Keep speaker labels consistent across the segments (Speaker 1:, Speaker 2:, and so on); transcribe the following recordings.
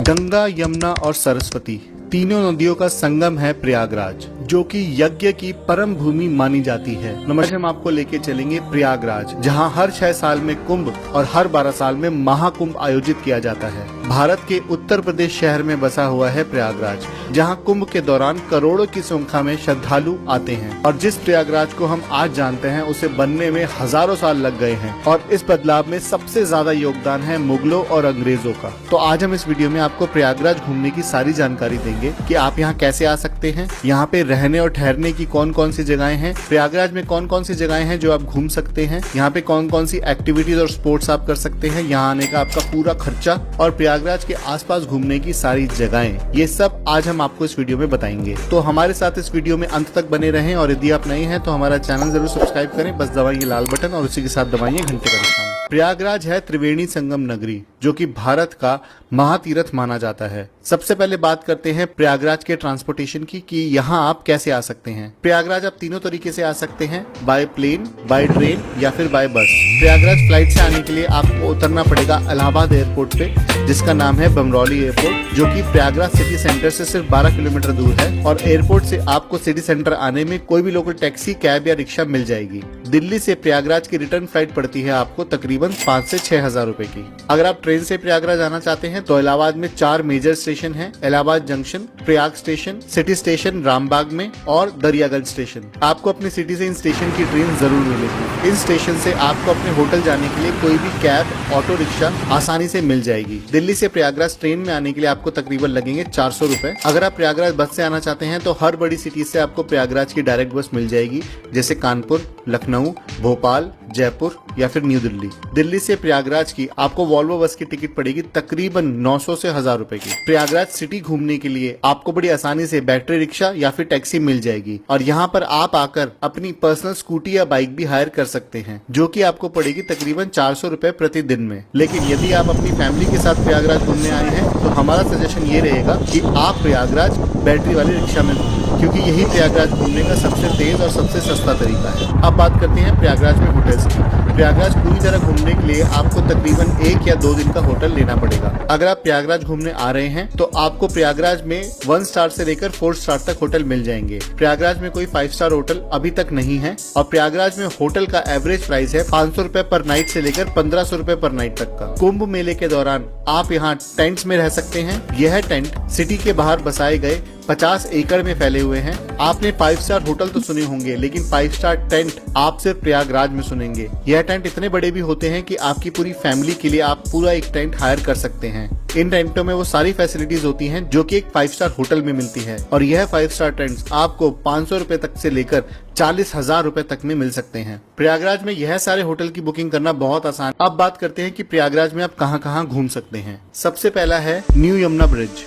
Speaker 1: गंगा, यमुना और सरस्वती तीनों नदियों का संगम है प्रयागराज, जो कि यज्ञ की परम भूमि मानी जाती है। नमस्कार, हम आपको लेके चलेंगे प्रयागराज, जहां हर 6 साल में कुंभ और हर 12 साल में महाकुंभ आयोजित किया जाता है। भारत के उत्तर प्रदेश शहर में बसा हुआ है प्रयागराज, जहां कुंभ के दौरान करोड़ों की संख्या में श्रद्धालु आते हैं। और जिस प्रयागराज को हम आज जानते हैं, उसे बनने में हजारों साल लग गए हैं। और इस बदलाव में सबसे ज्यादा योगदान है मुगलों और अंग्रेजों का। तो आज हम इस वीडियो में आपको प्रयागराज घूमने की सारी जानकारी देंगे कि आप यहाँ कैसे आ सकते हैं, यहाँ पे रहने और ठहरने की कौन कौन सी जगहें हैं, प्रयागराज में कौन कौन सी जगहें हैं जो आप घूम सकते हैं, यहाँ पे कौन कौन सी एक्टिविटीज और स्पोर्ट्स आप कर सकते हैं, यहाँ आने का आपका पूरा खर्चा और प्रयागराज के आसपास घूमने की सारी जगहें, ये सब आज हम आपको इस वीडियो में बताएंगे। तो हमारे साथ इस वीडियो में अंत तक बने रहें और यदि आप नए हैं तो हमारा चैनल जरूर सब्सक्राइब करें। बस दबाइए लाल बटन और उसी के साथ दबाइए घंटे का निशान। प्रयागराज है त्रिवेणी संगम नगरी, जो कि भारत का महातीर्थ माना जाता है। सबसे पहले बात करते हैं प्रयागराज के ट्रांसपोर्टेशन की कि यहाँ आप कैसे आ सकते हैं। प्रयागराज आप तीनों तरीके से आ सकते हैं, बाय प्लेन, बाय ट्रेन या फिर बाय बस। प्रयागराज फ्लाइट से आने के लिए आपको उतरना पड़ेगा इलाहाबाद एयरपोर्ट पे, जिसका नाम है बमरौली एयरपोर्ट, जो कि प्रयागराज सिटी सेंटर से सिर्फ 12 किलोमीटर दूर है। और एयरपोर्ट से आपको सिटी सेंटर आने में कोई भी लोकल टैक्सी, कैब या रिक्शा मिल जाएगी। दिल्ली से प्रयागराज की रिटर्न फ्लाइट पड़ती है आपको तकरीबन 5 से 6 हजार रुपए की। अगर आप ट्रेन से प्रयागराज आना चाहते हैं तो इलाहाबाद में 4 मेजर स्टेशन हैं: Allahabad junction, Prayag station, city station Rambagh में और दरियागंज स्टेशन। आपको अपनी सिटी से इन स्टेशन की ट्रेन जरूर मिलेगी। इन स्टेशन से आपको अपने होटल जाने के लिए कोई भी कैब, ऑटो रिक्शा आसानी से मिल जाएगी। दिल्ली से प्रयागराज ट्रेन में आने के लिए आपको तकरीबन लगेंगे 400 रुपए। अगर आप प्रयागराज बस से आना चाहते हैं तो हर बड़ी सिटी से आपको प्रयागराज की डायरेक्ट बस मिल जाएगी, जैसे कानपुर, लखनऊ, भोपाल, जयपुर या फिर न्यू दिल्ली। दिल्ली से प्रयागराज की आपको वॉल्वो बस की टिकट पड़ेगी तकरीबन 900 से 1000 रुपए की। प्रयागराज सिटी घूमने के लिए आपको बड़ी आसानी से बैटरी रिक्शा या फिर टैक्सी मिल जाएगी और यहाँ पर आप आकर अपनी पर्सनल स्कूटी या बाइक भी हायर कर सकते हैं, जो कि आपको पड़ेगी तकरीबन 400 रुपए प्रतिदिन में। लेकिन यदि आप अपनी फैमिली के साथ प्रयागराज घूमने आए हैं तो हमारा सजेशन ये रहेगा कि आप प्रयागराज बैटरी वाली रिक्शा में घूमें, क्योंकि यही प्रयागराज घूमने का सबसे तेज और सबसे सस्ता तरीका है। अब बात करते हैं प्रयागराज में होटल्स की। प्रयागराज पूरी तरह घूमने के लिए आपको तकरीबन 1 या 2 दिन का होटल लेना पड़ेगा। अगर आप प्रयागराज घूमने आ रहे हैं तो आपको प्रयागराज में 1 स्टार से लेकर 4 स्टार तक होटल मिल जाएंगे। प्रयागराज में कोई 5 स्टार होटल अभी तक नहीं है और प्रयागराज में होटल का एवरेज प्राइस है 500 रुपए पर नाइट से लेकर 1500 रुपए पर नाइट तक का। कुंभ मेले के दौरान आप यहाँ टेंट्स में रह सकते हैं। यह टेंट सिटी के बाहर बसाए गए 50 एकड़ में फैले हुए हैं। आपने 5 स्टार होटल तो सुने होंगे, लेकिन 5 स्टार टेंट आप सिर्फ प्रयागराज में सुनेंगे। यह टेंट इतने बड़े भी होते हैं कि आपकी पूरी फैमिली के लिए आप पूरा एक टेंट हायर कर सकते हैं। इन टेंटों में वो सारी फैसिलिटीज होती हैं जो कि एक 5 स्टार होटल में मिलती है और यह 5 स्टार टेंट्स आपको 500 रुपए तक से लेकर 40,000 रुपए तक में मिल सकते हैं। प्रयागराज में यह सारे होटल की बुकिंग करना बहुत आसान। अब बात करते हैं कि प्रयागराज में आप कहां कहां घूम सकते हैं। सबसे पहला है न्यू यमुना ब्रिज।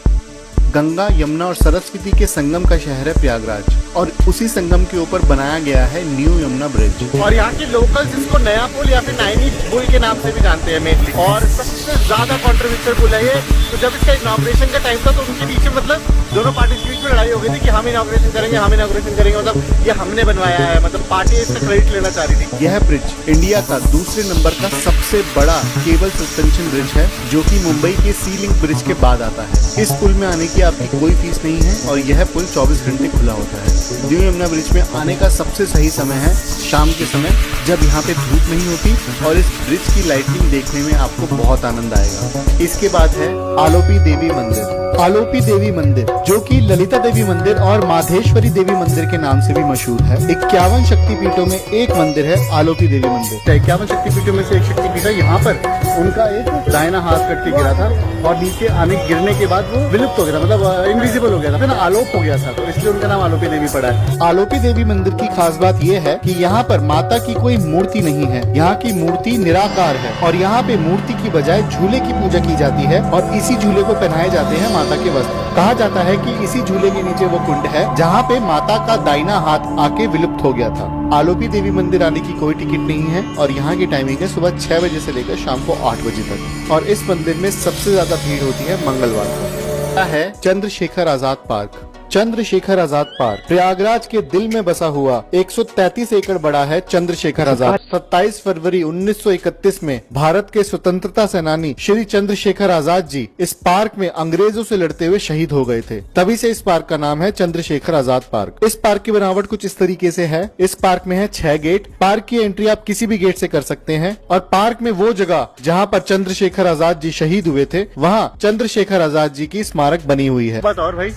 Speaker 1: गंगा, यमुना और सरस्वती के संगम का शहर है प्रयागराज और उसी संगम के ऊपर बनाया गया है न्यू यमुना ब्रिज।
Speaker 2: और यहाँ के लोकल्स इसको नया पुल या फिर नाइनी पुल के नाम से भी जानते हैं मेनली, और सबसे ज्यादा कॉन्ट्रोवर्शियल पुल है ये। तो जब इसका इनॉग्रेशन का टाइम था तो उनके पीछे मतलब दोनों पार्टी के बीच में लड़ाई हो गई थी कि हम इनॉग्रेशन करेंगे, हम इनॉग्रेशन करेंगे, मतलब ये हमने बनवाया है, मतलब पार्टी इसका क्रेडिट लेना चाह रही थी।
Speaker 1: यह ब्रिज इंडिया का दूसरे नंबर का सबसे बड़ा केबल सस्पेंशन ब्रिज है, जो कि मुंबई के सी लिंक ब्रिज के बाद आता है। इस पुल में आने की आपकी कोई फीस नहीं है और यह पुल 24 घंटे खुला होता है। न्यू यमुना ब्रिज में आने का सबसे सही समय है शाम के समय, जब यहाँ पे धूप नहीं होती और इस ब्रिज की लाइटिंग देखने में आपको बहुत आनंद आएगा। इसके बाद है आलोपी देवी मंदिर। आलोपी देवी मंदिर, जो कि ललिता देवी मंदिर और माधेश्वरी देवी मंदिर के नाम से भी मशहूर है। 51 शक्तिपीठों में एक मंदिर है आलोपी देवी मंदिर।
Speaker 2: 51 शक्तिपीठों में से एक शक्तिपीठ है। यहाँ पर उनका एक दाहिना हाथ कट के गिरा था और नीचे गिरने के बाद वो विलुप्त हो गया था, मतलब इनविजिबल हो गया था, फिर आलोप हो गया था, तो इसलिए उनका नाम आलोपी देवी पड़ा है।
Speaker 1: आलोपी देवी मंदिर की खास बात यह है कि यहाँ पर माता की कोई मूर्ति नहीं है। यहाँ की मूर्ति निराकार है और यहाँ पे मूर्ति की बजाय झूले की पूजा की जाती है और इसी झूले को पहनाए जाते हैं माता के वस्त्र। कहा जाता है कि इसी झूले के नीचे वो कुंड है जहाँ पे माता का दाहिना हाथ आके विलुप्त हो गया था। आलोपी देवी मंदिर आने की कोई टिकट नहीं है और यहाँ की टाइमिंग है सुबह 6 बजे से लेकर शाम को 8 बजे तक। और इस मंदिर में सबसे ज्यादा भीड़ होती है मंगलवार को। है चंद्रशेखर आजाद पार्क, चंद्रशेखर आजाद पार्क प्रयागराज के दिल में बसा हुआ 133 एकड़ बड़ा है चंद्रशेखर आजाद। 27 फरवरी 1931 में भारत के स्वतंत्रता सेनानी श्री चंद्रशेखर आजाद जी इस पार्क में अंग्रेजों से लड़ते हुए शहीद हो गए थे। तभी से इस पार्क का नाम है चंद्रशेखर आजाद पार्क। इस पार्क की बनावट कुछ इस तरीके से है। इस पार्क में है 6 गेट। पार्क की एंट्री आप किसी भी गेट से कर सकते हैं और पार्क में वो जगह जहाँ पर चंद्रशेखर आजाद जी शहीद हुए थे वहाँ चंद्रशेखर आजाद जी की स्मारक बनी हुई है।
Speaker 2: बात और भाई,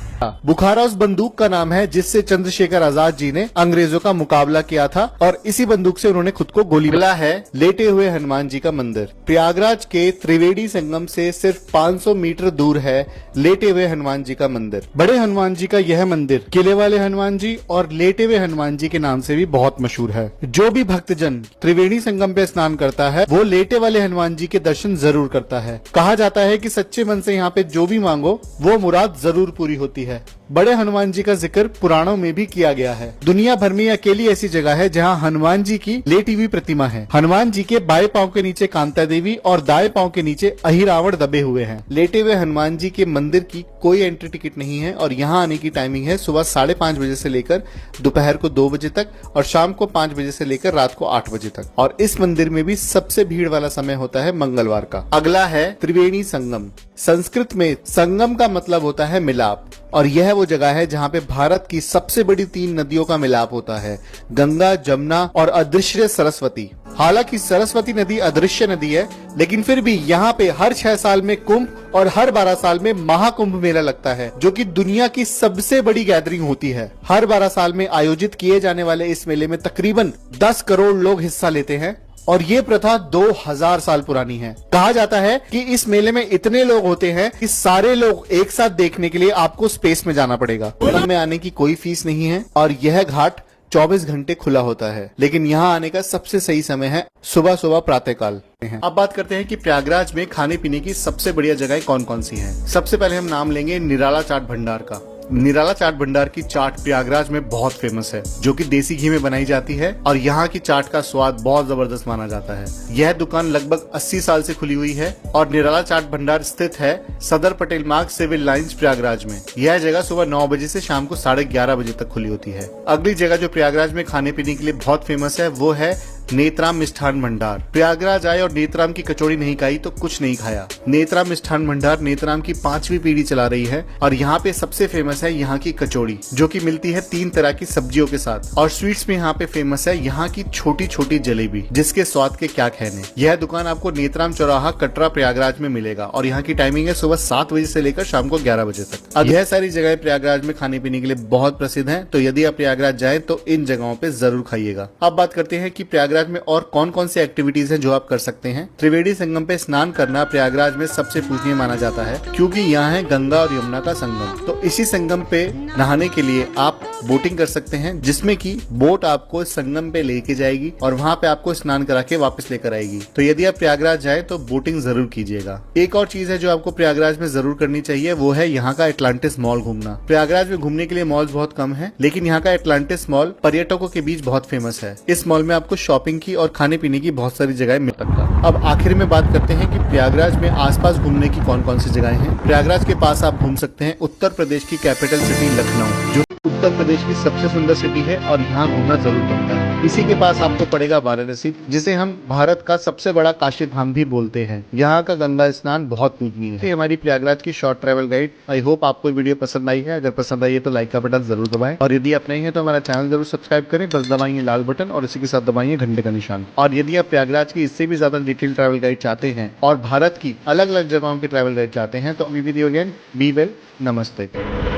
Speaker 1: बुखारा उस बंदूक का नाम है जिससे चंद्रशेखर आजाद जी ने अंग्रेजों का मुकाबला किया था और इसी बंदूक से उन्होंने खुद को गोली मारा है। लेटे हुए हनुमान जी का मंदिर प्रयागराज के त्रिवेणी संगम से सिर्फ 500 मीटर दूर है लेटे हुए हनुमान जी का मंदिर। बड़े हनुमान जी का यह मंदिर किले वाले हनुमान जी और लेटे हुए हनुमान जी के नाम से भी बहुत मशहूर है। जो भी भक्तजन त्रिवेणी संगम पे स्नान करता है वो लेटे वाले हनुमान जी के दर्शन जरूर करता है। कहा जाता है कि सच्चे मन से यहाँ पे जो भी मांगो वो मुराद जरूर पूरी होती है। बड़े हनुमान जी का जिक्र पुराणों में भी किया गया है। दुनिया भर में अकेली ऐसी जगह है जहां हनुमान जी की लेटी हुई प्रतिमा है। हनुमान जी के बाएं पांव के नीचे कांता देवी और दाएं पांव के नीचे अहिरावण दबे हुए हैं। लेटे हुए हनुमान जी के मंदिर की कोई एंट्री टिकट नहीं है और यहाँ आने की टाइमिंग है सुबह 5:30 बजे से लेकर दोपहर को 2 बजे तक और शाम को 5 बजे से लेकर रात को 8 बजे तक। और इस मंदिर में भी सबसे भीड़ वाला समय होता है मंगलवार का। अगला है त्रिवेणी संगम। संस्कृत में संगम का मतलब होता है मिलाप और यह वो जगह है जहाँ पे भारत की सबसे बड़ी 3 नदियों का मिलाप होता है, गंगा, जमुना और अदृश्य सरस्वती। हालांकि सरस्वती नदी अदृश्य नदी है लेकिन फिर भी यहाँ पे हर 6 साल में कुंभ और हर 12 साल में महाकुंभ मेला लगता है जो कि दुनिया की सबसे बड़ी गैदरिंग होती है। हर 12 साल में आयोजित किए जाने वाले इस मेले में तकरीबन 10 करोड़ लोग हिस्सा लेते हैं और ये प्रथा 2000 साल पुरानी है। कहा जाता है कि इस मेले में इतने लोग होते हैं कि सारे लोग एक साथ देखने के लिए आपको स्पेस में जाना पड़ेगा। संगम में आने की कोई फीस नहीं है और यह घाट 24 घंटे खुला होता है लेकिन यहाँ आने का सबसे सही समय है सुबह प्रातःकाल। अब बात करते हैं कि प्रयागराज में खाने पीने की सबसे बढ़िया जगह कौन कौन सी हैं। सबसे पहले हम नाम लेंगे निराला चाट भंडार का। निराला चाट भंडार की चाट प्रयागराज में बहुत फेमस है जो कि देसी घी में बनाई जाती है और यहाँ की चाट का स्वाद बहुत जबरदस्त माना जाता है। यह दुकान लगभग 80 साल से खुली हुई है और निराला चाट भंडार स्थित है सदर पटेल मार्ग सिविल लाइंस प्रयागराज में। यह जगह सुबह 9 बजे से शाम को 11:30 बजे तक खुली होती है। अगली जगह जो प्रयागराज में खाने पीने के लिए बहुत फेमस है वो है नेत्राम मिष्ठान भंडार। प्रयागराज आए और नेत्राम की कचौड़ी नहीं खाई तो कुछ नहीं खाया। नेत्राम मिष्ठान भंडार नेत्राम की 5वीं पीढ़ी चला रही है और यहाँ पे सबसे फेमस है यहाँ की कचौड़ी जो कि मिलती है 3 तरह की सब्जियों के साथ। और स्वीट्स में यहाँ पे फेमस है यहाँ की छोटी छोटी जलेबी जिसके स्वाद के क्या कहने। यह दुकान आपको नेत्राम चौराहा कटरा प्रयागराज में मिलेगा और यहाँ की टाइमिंग है सुबह 7 बजे से लेकर शाम को 11 बजे तक। अब यह सारी जगह प्रयागराज में खाने पीने के लिए बहुत प्रसिद्ध है तो यदि आप प्रयागराज जाए तो इन जगहों पे जरूर खाइएगा। अब बात करते हैं कि प्रयागराज में और कौन कौन सी एक्टिविटीज हैं जो आप कर सकते हैं। त्रिवेणी संगम पे स्नान करना प्रयागराज में सबसे पूजनीय माना जाता है क्योंकि यहाँ है गंगा और यमुना का संगम। तो इसी संगम पे नहाने के लिए आप बोटिंग कर सकते हैं जिसमें कि बोट आपको संगम पे लेके जाएगी और वहाँ पे आपको स्नान करा के वापस लेकर आएगी। तो यदि आप प्रयागराज जाए तो बोटिंग जरूर कीजिएगा। एक और चीज है जो आपको प्रयागराज में जरूर करनी चाहिए वो है यहाँ का एटलांटिस मॉल घूमना। प्रयागराज में घूमने के लिए मॉल्स बहुत कम है लेकिन यहाँ का एटलांटिस मॉल पर्यटकों के बीच बहुत फेमस है। इस मॉल में आपको शॉपिंग की और खाने पीने की बहुत सारी जगह मिल सकता है। अब आखिर में बात करते हैं कि प्रयागराज में आसपास घूमने की कौन कौन सी जगहें हैं। प्रयागराज के पास आप घूम सकते हैं उत्तर प्रदेश की कैपिटल सिटी लखनऊ जो उत्तर प्रदेश की सबसे सुंदर सिटी है और यहाँ घूमना जरूर बनता है। इसी के पास आपको पड़ेगा वाराणसी जिसे हम भारत का सबसे बड़ा काशी धाम भी बोलते हैं। यहाँ का गंगा स्नान बहुत पूजनीय है। हमारी प्रयागराज की short travel guide. I hope आपको वीडियो पसंद आई है। अगर पसंद आई है तो लाइक का बटन जरूर दबाएं और यदि आप नहीं है तो हमारा चैनल जरूर सब्सक्राइब करें। बस दबाइए लाल बटन और इसी के साथ दबाइए घंटे का निशान। और यदि आप प्रयागराज की इससे भी ज्यादा डिटेल ट्रैवल गाइड चाहते हैं और भारत की अलग अलग जगहों की ट्रैवल गाइड चाहते हैं तो वी विल बी वेल। नमस्ते।